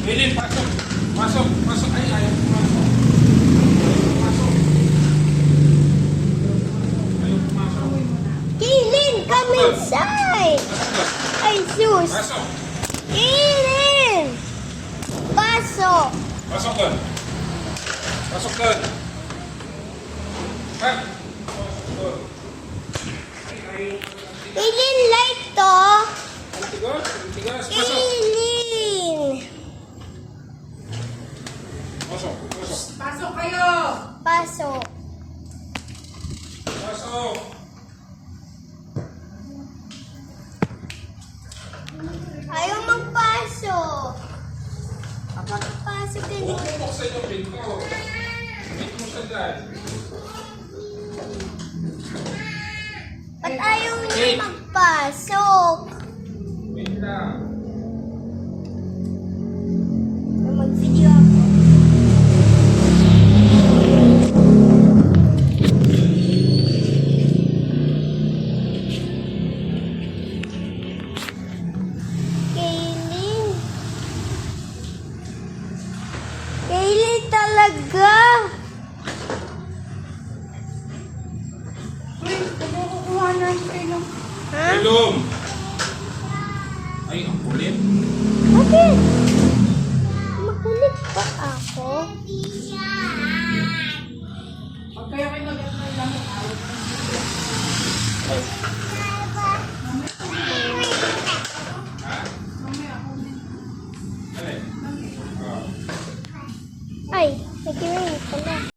Kaylin, pasok. Pasok, pasok. Ay, ayaw pumasok. Pasok. Ayaw pumasok. Kaylin, come inside! Ay, sus! Pasok. Kaylin! Pasok! Pasok doon. Pasok doon. Ha? Pasok doon. Kaylin, light to! Tigas, tigas. Pasok. Kaylin! Pasok, pasok. Pasok kayo! Pasok! Pasok. Ayaw magpasok! Pasok ka Huwag na. mo buksan yung pinto. Pinto mo siya dyan. Ba't ayaw niya Hey. magpasok? Wait lang. Mag-video ako. Kaylin. Kaylin talaga. Uy, kukuha natin. Ha? Ilum. Ay, ang kulit. Bakit? Makulit pa ako.